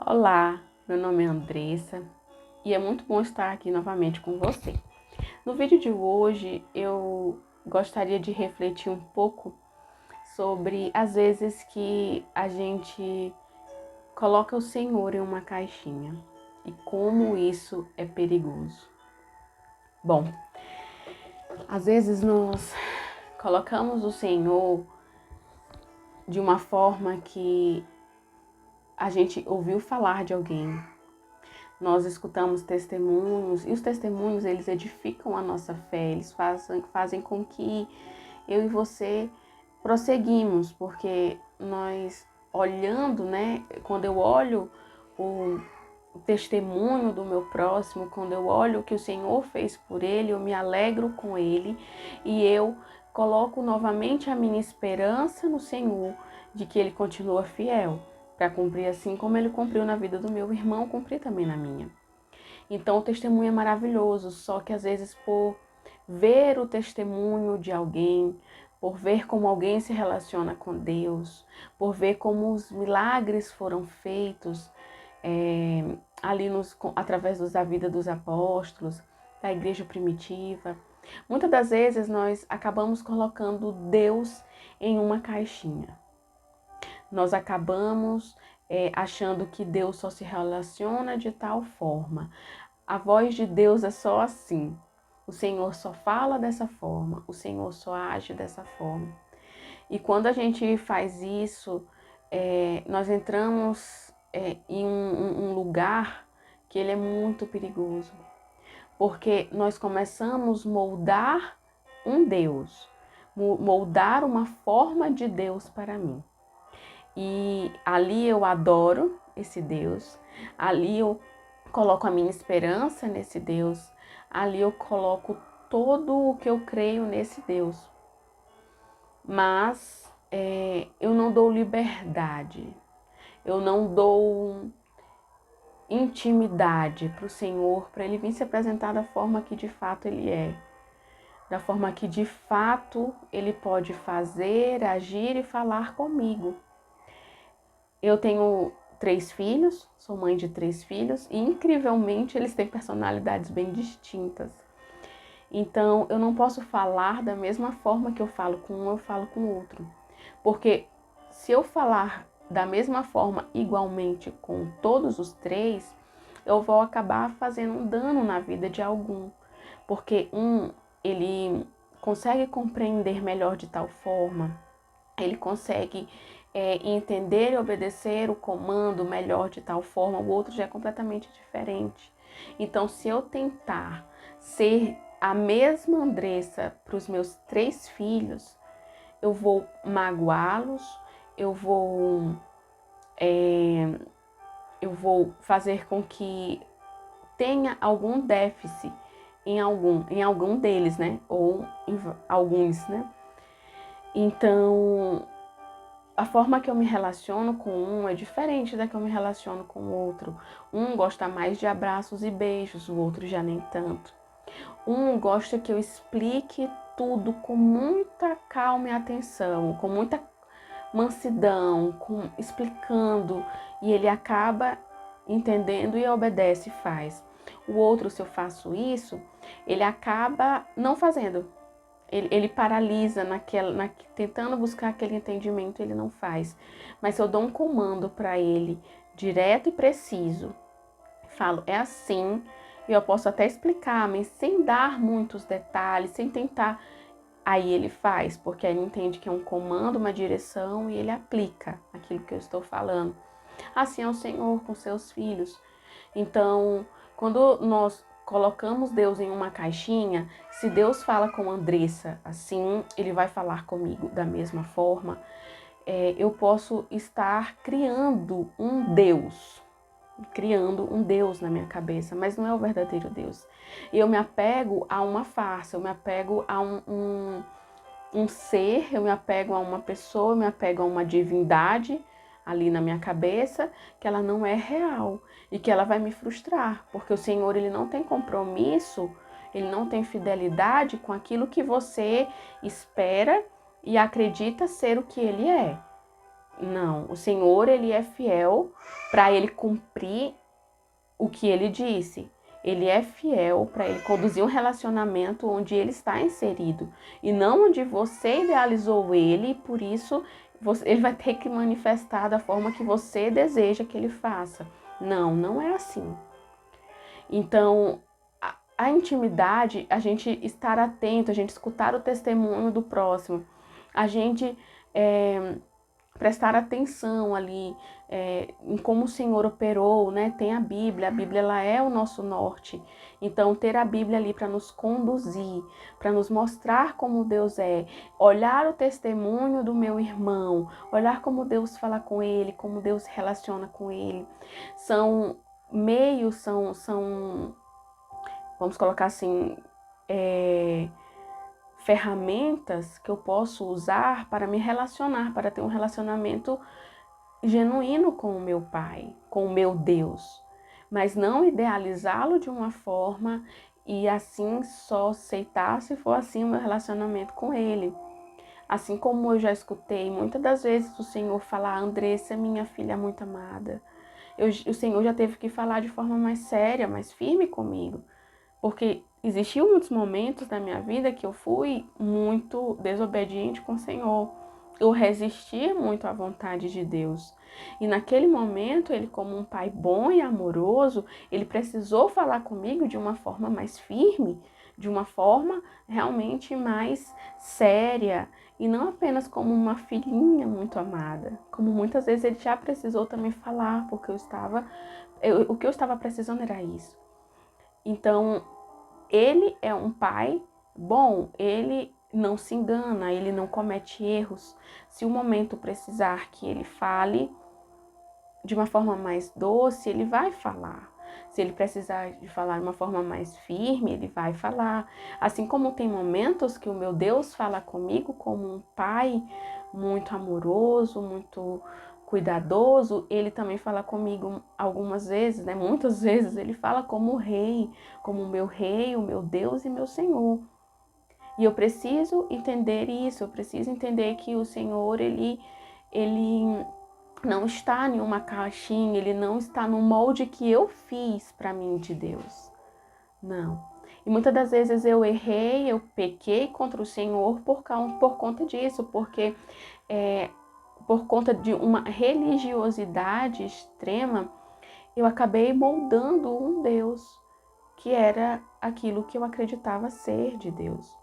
Olá, meu nome é Andressa e é muito bom estar aqui novamente com você. No vídeo de hoje eu gostaria de refletir um pouco sobre as vezes que a gente coloca o Senhor em uma caixinha e como isso é perigoso. Bom, às vezes nós colocamos o Senhor de uma forma que a gente ouviu falar de alguém. Nós escutamos testemunhos e os testemunhos eles edificam a nossa fé, eles fazem com que eu e você prosseguimos, porque nós olhando, né, quando eu olho o testemunho do meu próximo, quando eu olho o que o Senhor fez por ele, eu me alegro com ele e eu coloco novamente a minha esperança no Senhor de que ele continua fiel para cumprir assim como ele cumpriu na vida do meu irmão, cumprir também na minha. Então o testemunho é maravilhoso, só que às vezes por ver o testemunho de alguém, por ver como alguém se relaciona com Deus, por ver como os milagres foram feitos ali através da vida dos apóstolos, da igreja primitiva, muitas das vezes nós acabamos colocando Deus em uma caixinha. Nós acabamos achando que Deus só se relaciona de tal forma. A voz de Deus é só assim. O Senhor só fala dessa forma. O Senhor só age dessa forma. E quando a gente faz isso, nós entramos em um lugar que ele é muito perigoso. Porque nós começamos a moldar um Deus. Moldar uma forma de Deus para mim. E ali eu adoro esse Deus, ali eu coloco a minha esperança nesse Deus, ali eu coloco todo o que eu creio nesse Deus. Mas eu não dou liberdade, eu não dou intimidade para o Senhor, para Ele vir se apresentar da forma que de fato Ele é. Da forma que de fato Ele pode fazer, agir e falar comigo. Eu tenho 3 filhos, sou mãe de 3 filhos e incrivelmente eles têm personalidades bem distintas. Então eu não posso falar da mesma forma que eu falo com um, eu falo com o outro. Porque se eu falar da mesma forma igualmente com todos os 3, eu vou acabar fazendo um dano na vida de algum. Porque ele consegue compreender melhor de tal forma, ele consegue entender e obedecer o comando melhor de tal forma, o outro já é completamente diferente. Então, se eu tentar ser a mesma Andressa para os meus 3 filhos, eu vou magoá-los, eu vou fazer com que tenha algum déficit em algum deles, né? Ou em alguns, né? Então, a forma que eu me relaciono com um é diferente da que eu me relaciono com o outro. Um gosta mais de abraços e beijos, o outro já nem tanto. Um gosta que eu explique tudo com muita calma e atenção, com muita mansidão, explicando, e ele acaba entendendo e obedece e faz. O outro, se eu faço isso, ele acaba não fazendo. Ele paralisa tentando buscar aquele entendimento, ele não faz. Mas se eu dou um comando para ele, direto e preciso, falo, é assim, e eu posso até explicar, mas sem dar muitos detalhes, sem tentar, aí ele faz, porque aí ele entende que é um comando, uma direção, e ele aplica aquilo que eu estou falando. Assim é o Senhor com seus filhos. Então, quando nós colocamos Deus em uma caixinha, se Deus fala com Andressa assim, ele vai falar comigo da mesma forma. Eu posso estar criando um Deus na minha cabeça, mas não é o verdadeiro Deus. E eu me apego a uma farsa, eu me apego a um ser, eu me apego a uma pessoa, eu me apego a uma divindade ali na minha cabeça, que ela não é real e que ela vai me frustrar, porque o Senhor, ele não tem compromisso, ele não tem fidelidade com aquilo que você espera e acredita ser o que ele é. Não, o Senhor, ele é fiel para ele cumprir o que ele disse. Ele é fiel para ele conduzir um relacionamento onde ele está inserido e não onde você idealizou ele, e por isso ele vai ter que manifestar da forma que você deseja que ele faça. Não, não é assim. Então, a intimidade, a gente estar atento, a gente escutar o testemunho do próximo, a gente prestar atenção ali em como o Senhor operou, né? Tem a Bíblia ela é o nosso norte. Então, ter a Bíblia ali para nos conduzir, para nos mostrar como Deus é, olhar o testemunho do meu irmão, olhar como Deus fala com ele, como Deus se relaciona com ele, são meios, são vamos colocar assim, ferramentas que eu posso usar para me relacionar, para ter um relacionamento genuíno com o meu Pai, com o meu Deus, mas não idealizá-lo de uma forma e assim só aceitar se for assim o meu relacionamento com Ele. Assim como eu já escutei muitas das vezes o Senhor falar: Andressa, minha filha muito amada. O Senhor já teve que falar de forma mais séria, mais firme comigo, porque existiam muitos momentos da minha vida que eu fui muito desobediente com o Senhor. Eu resisti muito à vontade de Deus. E naquele momento, ele, como um pai bom e amoroso, ele precisou falar comigo de uma forma mais firme, de uma forma realmente mais séria, e não apenas como uma filhinha muito amada, como muitas vezes ele já precisou também falar, porque o que eu estava precisando era isso. Então, ele é um pai bom, ele não se engana, ele não comete erros. Se o momento precisar que ele fale de uma forma mais doce, ele vai falar. Se ele precisar de falar de uma forma mais firme, ele vai falar. Assim como tem momentos que o meu Deus fala comigo como um pai muito amoroso, muito cuidadoso, ele também fala comigo algumas vezes, né? Muitas vezes ele fala como rei, como o meu Deus e meu Senhor. E eu preciso entender isso, eu preciso entender que o Senhor, ele não está em uma caixinha, ele não está no molde que eu fiz para mim de Deus. Não. E muitas das vezes eu errei, eu pequei contra o Senhor por conta disso, porque por conta de uma religiosidade extrema, eu acabei moldando um Deus que era aquilo que eu acreditava ser de Deus.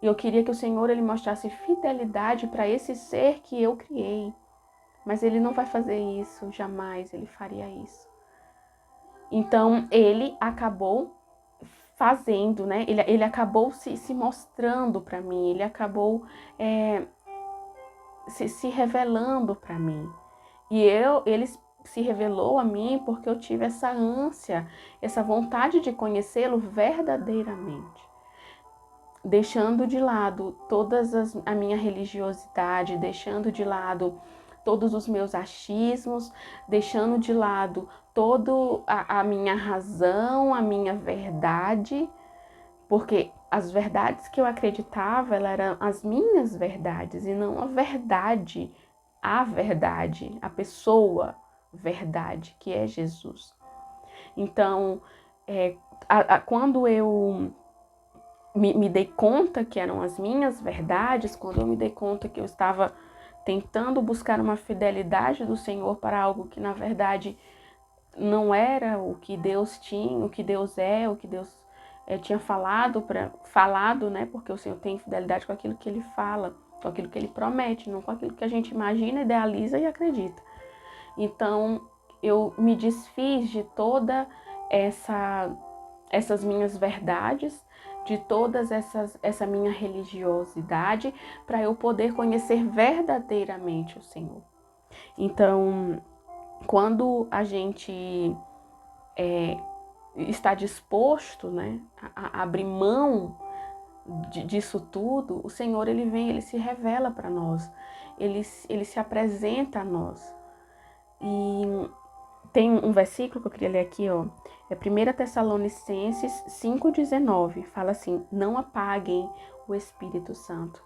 E eu queria que o Senhor ele mostrasse fidelidade para esse ser que eu criei. Mas ele não vai fazer isso, jamais ele faria isso. Então, ele acabou fazendo, né? Ele acabou se mostrando para mim, ele acabou se revelando para mim. E ele se revelou a mim porque eu tive essa ânsia, essa vontade de conhecê-lo verdadeiramente. Deixando de lado a minha religiosidade, deixando de lado todos os meus achismos, deixando de lado toda a minha razão, a minha verdade, porque as verdades que eu acreditava, elas eram as minhas verdades e não a verdade, a pessoa verdade, que é Jesus. Então, quando eu me dei conta que eram as minhas verdades, quando eu me dei conta que eu estava tentando buscar uma fidelidade do Senhor para algo que na verdade não era o que Deus tinha, o que Deus é, o que Deus tinha falado, né? Porque o Senhor tem fidelidade com aquilo que Ele fala, com aquilo que Ele promete, não com aquilo que a gente imagina, idealiza e acredita. Então eu me desfiz de toda essas minhas verdades, de todas essa minha religiosidade, para eu poder conhecer verdadeiramente o Senhor. Então, quando a gente está disposto, né, a abrir mão disso tudo, o Senhor ele vem, ele se revela para nós, ele se apresenta a nós. E tem um versículo que eu queria ler aqui, ó. É 1 Tessalonicenses 5,19. Fala assim: não apaguem o Espírito Santo.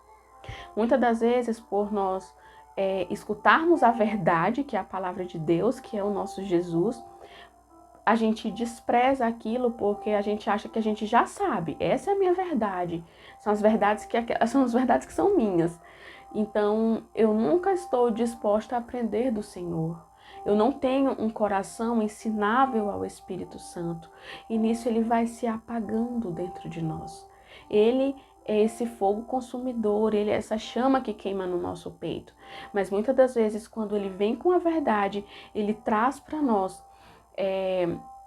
Muitas das vezes, por nós escutarmos a verdade, que é a palavra de Deus, que é o nosso Jesus, a gente despreza aquilo porque a gente acha que a gente já sabe. Essa é a minha verdade. São as verdades que são minhas. Então, eu nunca estou disposta a aprender do Senhor. Eu não tenho um coração ensinável ao Espírito Santo. E nisso ele vai se apagando dentro de nós. Ele é esse fogo consumidor, ele é essa chama que queima no nosso peito. Mas muitas das vezes, quando ele vem com a verdade, ele traz para nós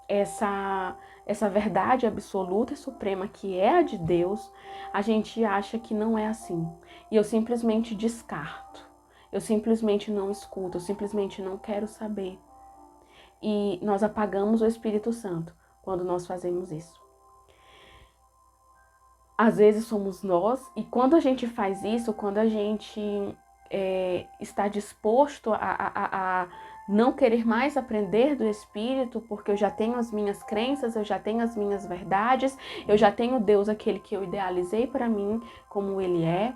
essa verdade absoluta e suprema que é a de Deus, a gente acha que não é assim. E eu simplesmente descarto. Eu simplesmente não escuto, eu simplesmente não quero saber. E nós apagamos o Espírito Santo quando nós fazemos isso. Às vezes somos nós, e quando a gente faz isso, quando a gente está disposto a não querer mais aprender do Espírito, porque eu já tenho as minhas crenças, eu já tenho as minhas verdades, eu já tenho Deus, aquele que eu idealizei para mim, como Ele é,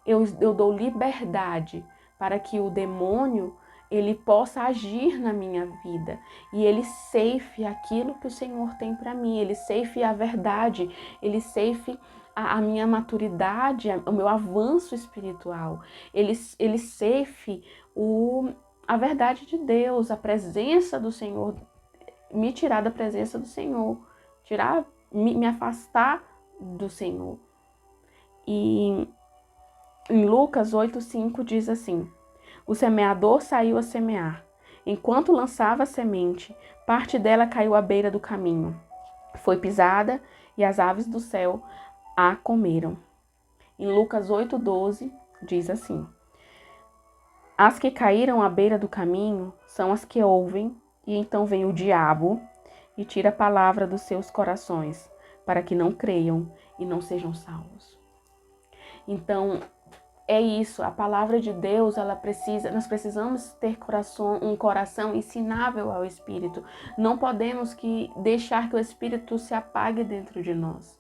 eu dou liberdade para que o demônio ele possa agir na minha vida e ele ceife aquilo que o Senhor tem para mim, ele ceife a verdade, ele ceife a minha maturidade, o meu avanço espiritual, ele ceife a verdade de Deus, a presença do Senhor, me tirar da presença do Senhor, me afastar do Senhor. E em Lucas 8,5 diz assim: o semeador saiu a semear. Enquanto lançava a semente, parte dela caiu à beira do caminho. Foi pisada e as aves do céu a comeram. Em Lucas 8,12 diz assim: as que caíram à beira do caminho são as que ouvem, e então vem o diabo e tira a palavra dos seus corações, para que não creiam e não sejam salvos. Então, é isso, a palavra de Deus, nós precisamos ter um coração ensinável ao Espírito. Não podemos deixar que o Espírito se apague dentro de nós.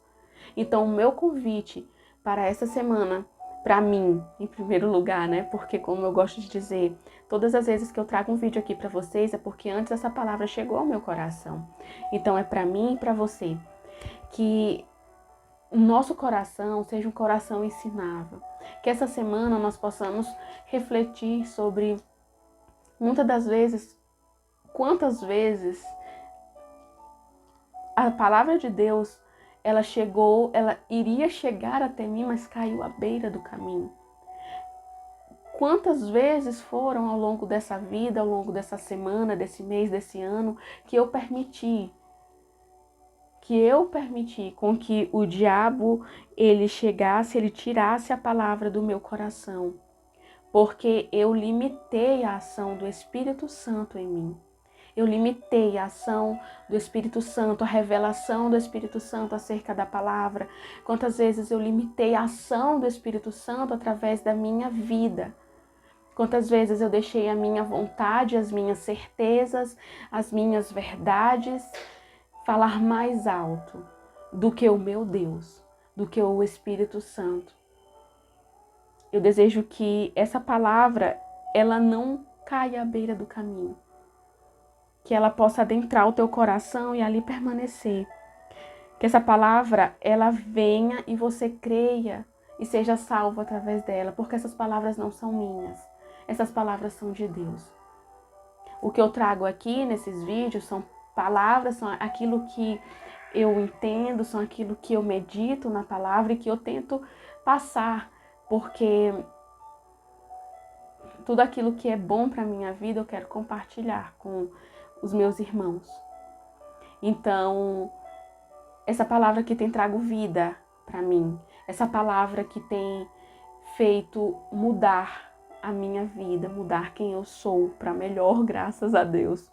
Então, o meu convite para essa semana, para mim, em primeiro lugar, né? Porque, como eu gosto de dizer, todas as vezes que eu trago um vídeo aqui para vocês, é porque antes essa palavra chegou ao meu coração. Então, é para mim e para você que o nosso coração seja um coração ensinável. Que essa semana nós possamos refletir sobre, muitas das vezes, quantas vezes a palavra de Deus, ela iria chegar até mim, mas caiu à beira do caminho. Quantas vezes foram ao longo dessa vida, ao longo dessa semana, desse mês, desse ano, que eu permiti com que o diabo ele tirasse a palavra do meu coração, porque eu limitei a ação do Espírito Santo em mim. Eu limitei a ação do Espírito Santo, a revelação do Espírito Santo acerca da palavra. Quantas vezes eu limitei a ação do Espírito Santo através da minha vida. Quantas vezes eu deixei a minha vontade, as minhas certezas, as minhas verdades falar mais alto do que o meu Deus, do que o Espírito Santo. Eu desejo que essa palavra, ela não caia à beira do caminho. Que ela possa adentrar o teu coração e ali permanecer. Que essa palavra, ela venha e você creia e seja salvo através dela, porque essas palavras não são minhas. Essas palavras são de Deus. O que eu trago aqui nesses vídeos são palavras, são aquilo que eu entendo, são aquilo que eu medito na palavra e que eu tento passar, porque tudo aquilo que é bom para a minha vida eu quero compartilhar com os meus irmãos. Então, essa palavra que tem trago vida para mim, essa palavra que tem feito mudar a minha vida, mudar quem eu sou para melhor, graças a Deus.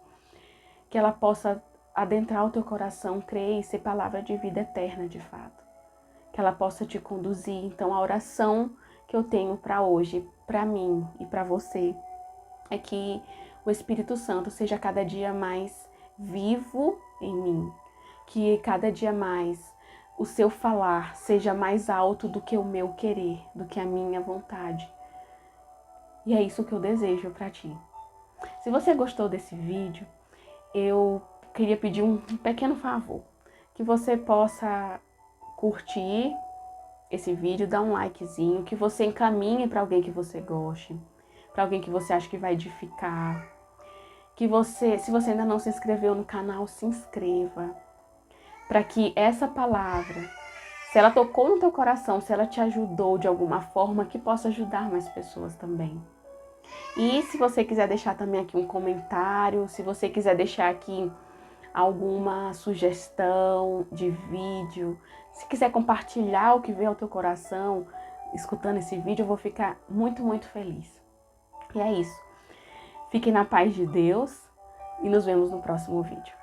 Que ela possa adentrar o teu coração, crer e ser palavra de vida eterna de fato. Que ela possa te conduzir. Então, a oração que eu tenho para hoje, para mim e para você, é que o Espírito Santo seja cada dia mais vivo em mim. Que cada dia mais o seu falar seja mais alto do que o meu querer, do que a minha vontade. E é isso que eu desejo para ti. Se você gostou desse vídeo, eu queria pedir um pequeno favor, que você possa curtir esse vídeo, dar um likezinho, que você encaminhe para alguém que você goste, para alguém que você acha que vai edificar, que você, se você ainda não se inscreveu no canal, se inscreva, para que essa palavra, se ela tocou no teu coração, se ela te ajudou de alguma forma, que possa ajudar mais pessoas também. E se você quiser deixar também aqui um comentário, se você quiser deixar aqui alguma sugestão de vídeo, se quiser compartilhar o que veio ao teu coração escutando esse vídeo, eu vou ficar muito, muito feliz. E é isso. Fiquem na paz de Deus e nos vemos no próximo vídeo.